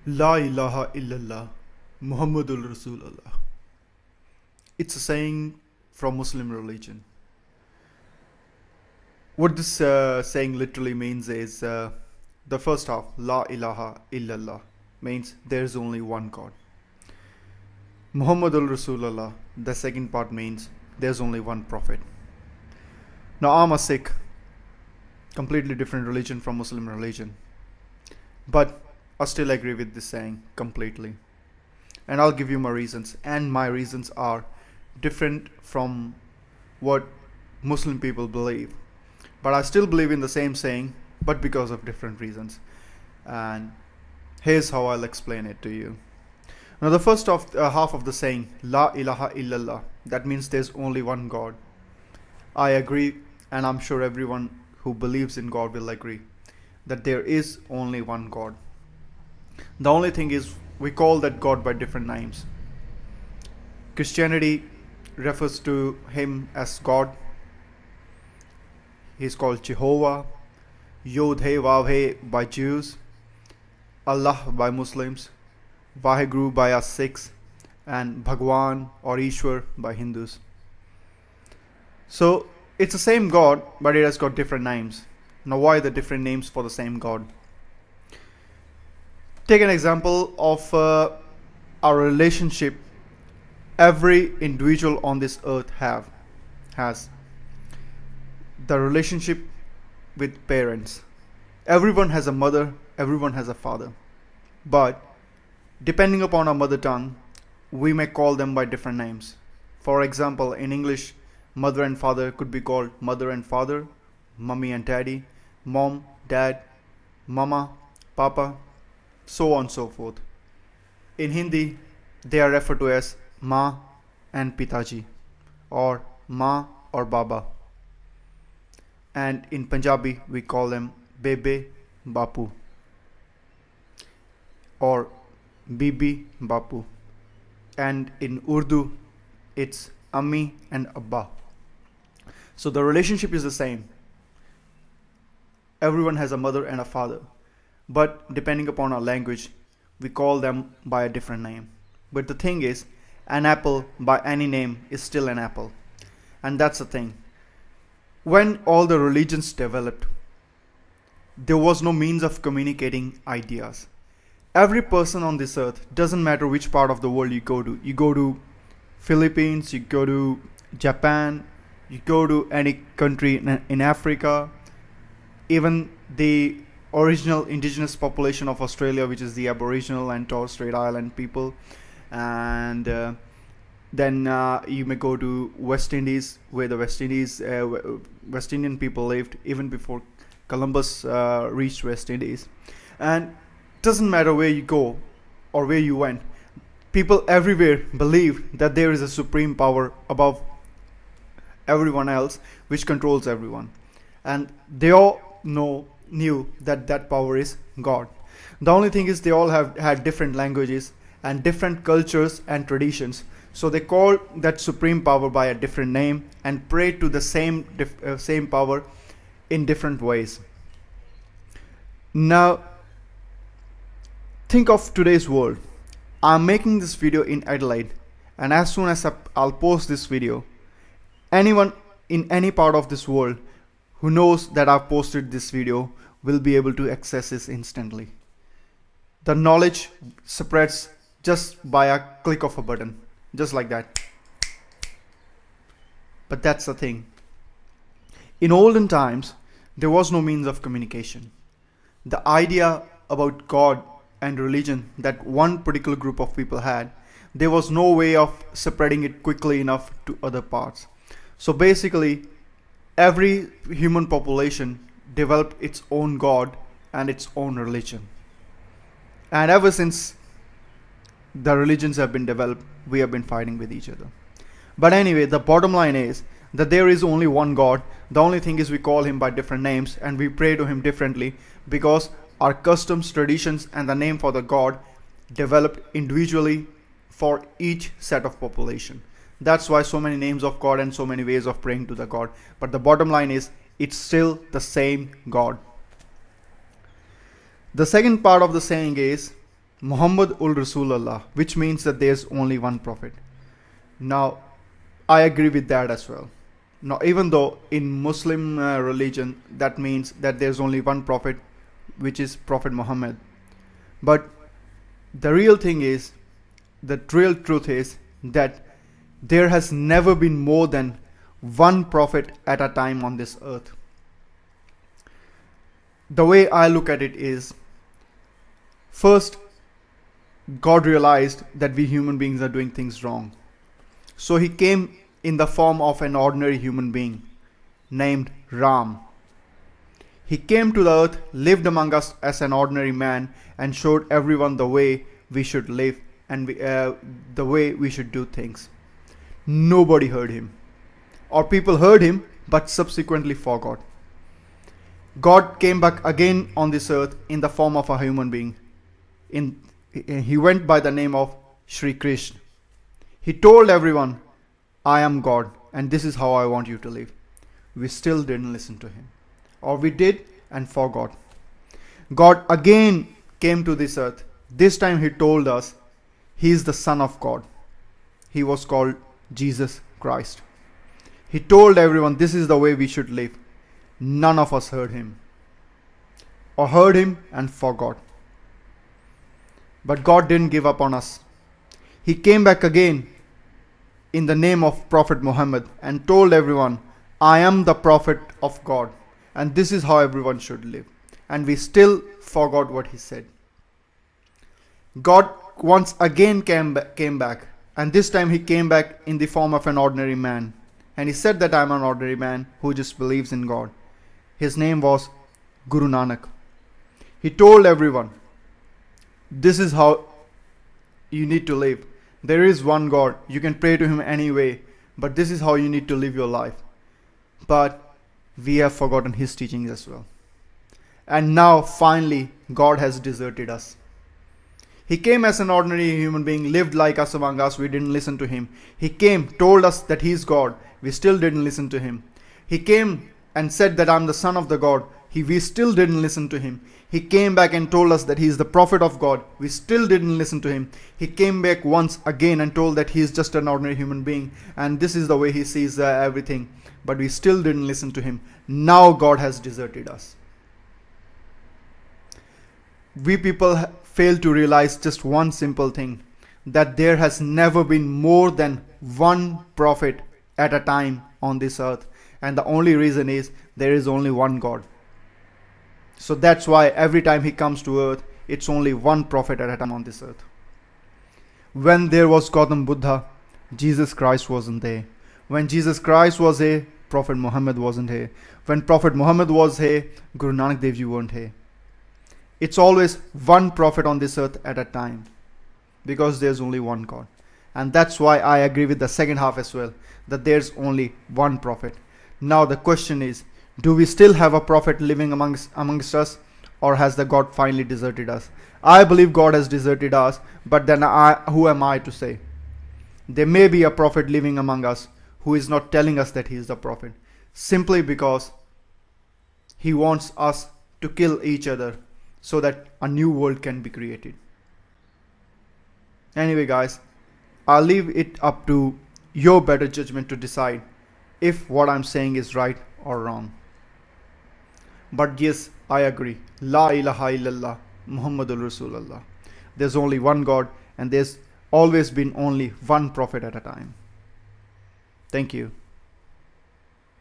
La ilaha illallah Muhammadul Rasulullah. It's a saying from Muslim religion. What this saying literally means is the first half, La ilaha illallah, means there is only one God. Muhammadul Rasulullah, the second part means there's only one prophet. Now I'm a Sikh, completely different religion from Muslim religion. But I still agree with this saying completely. And I'll give you my reasons. And my reasons are different from what Muslim people believe. But I still believe in the same saying, but because of different reasons. And here's how I'll explain it to you. Now the first half of the saying, La ilaha illallah, that means there's only one God. I agree, and I'm sure everyone who believes in God will agree that there is only one God. The only thing is we call that God by different names. Christianity refers to him as God. He's called Jehovah, Yod-He-Vav-He by Jews, Allah by Muslims, WAHEGURU by us Sikhs, and BHAGWAN or Ishwar by Hindus. So it's the same God, but it has got different names. Now why the different names for the same God? Take an example of our relationship every individual on this earth has. The relationship with parents. Everyone has a mother, everyone has a father. But depending upon our mother tongue, we may call them by different names. For example, in English, mother and father could be called mother and father, mummy and daddy, mom, dad, mama, papa, so on and so forth. In Hindi, they are referred to as Ma and Pitaji, or Ma or Baba. And in Punjabi, we call them Bebe, Bapu, or Bibi, Bapu. And in Urdu, it's Ammi and Abba. So the relationship is the same. Everyone has a mother and a father. But depending upon our language, we call them by a different name. But the thing is, an apple by any name is still an apple. And that's the thing. When all the religions developed, there was no means of communicating ideas. Every person on this earth, doesn't matter which part of the world you go to Philippines, you go to Japan, you go to any country in Africa, even the original indigenous population of Australia, which is the Aboriginal and Torres Strait Island people, and then you may go to West Indies, where the West Indian people lived even before Columbus reached West Indies. And doesn't matter where you go or where you went, people everywhere believe that there is a supreme power above everyone else which controls everyone, and they all knew that that power is God. The only thing is they all have had different languages and different cultures and traditions, so they call that supreme power by a different name and pray to the same power in different ways. Now think of today's world. I'm making this video in Adelaide, and as soon as I'll post this video, anyone in any part of this world who knows that I've posted this video will be able to access this instantly. The knowledge spreads just by a click of a button, just like that. But that's the thing. In olden times, there was no means of communication. The idea about God and religion that one particular group of people had, there was no way of spreading it quickly enough to other parts. So basically, every human population developed its own God and its own religion. And ever since the religions have been developed, we have been fighting with each other. But anyway, the bottom line is that there is only one God. The only thing is we call him by different names and we pray to him differently because our customs, traditions, and the name for the God developed individually for each set of population. That's why so many names of God and so many ways of praying to the God. But the bottom line is, it's still the same God. The second part of the saying is, Muhammad ul Rasulullah, which means that there's only one prophet. Now, I agree with that as well. Now, even though in Muslim religion that means that there's only one prophet, which is Prophet Muhammad, but the real thing is, the real truth is that there has never been more than one prophet at a time on this earth. The way I look at it is, first, God realized that we human beings are doing things wrong. So he came in the form of an ordinary human being named Ram. He came to the earth, lived among us as an ordinary man, and showed everyone the way we should live and the way we should do things. Nobody heard him. Or people heard him but subsequently forgot. God came back again on this earth in the form of a human being. He went by the name of Shri Krishna. He told everyone, I am God and this is how I want you to live. We still didn't listen to him. Or we did and forgot. God again came to this earth. This time he told us he is the Son of God. He was called Jesus Christ. He told everyone this is the way we should live. None of us heard him. Or heard him and forgot. But God didn't give up on us. He came back again in the name of Prophet Muhammad and told everyone, I am the Prophet of God and this is how everyone should live. And we still forgot what he said. God once again came back, and this time he came back in the form of an ordinary man. And he said that I am an ordinary man who just believes in God. His name was Guru Nanak. He told everyone, this is how you need to live. There is one God. You can pray to him anyway, but this is how you need to live your life. But we have forgotten his teachings as well. And now finally God has deserted us. He came as an ordinary human being, lived like us among us. We didn't listen to him. He came, told us that he is God. We still didn't listen to him. He came and said that I'm the Son of the God. We still didn't listen to him. He came back and told us that he is the Prophet of God. We still didn't listen to him. He came back once again and told that he is just an ordinary human being and this is the way he sees everything. But we still didn't listen to him. Now God has deserted us. We people fail to realize just one simple thing, that there has never been more than one prophet at a time on this earth. And the only reason is there is only one God. So that's why every time he comes to earth, it's only one prophet at a time on this earth. When there was Gautam Buddha, Jesus Christ wasn't there. When Jesus Christ was here, Prophet Muhammad wasn't here. When Prophet Muhammad was here, Guru Nanak Dev Ji weren't here. It's always one prophet on this earth at a time, because there's only one God. And that's why I agree with the second half as well, that there's only one prophet. Now the question is, do we still have a prophet living amongst us, or has the God finally deserted us? I believe God has deserted us, but then who am I to say? There may be a prophet living among us who is not telling us that he is the prophet, simply because he wants us to kill each other so that a new world can be created. Anyway guys, I'll leave it up to your better judgment to decide if what I'm saying is right or wrong. But yes, I agree. La ilaha illallah Muhammadur Rasulullah. There's only one God and there's always been only one prophet at a time. Thank you.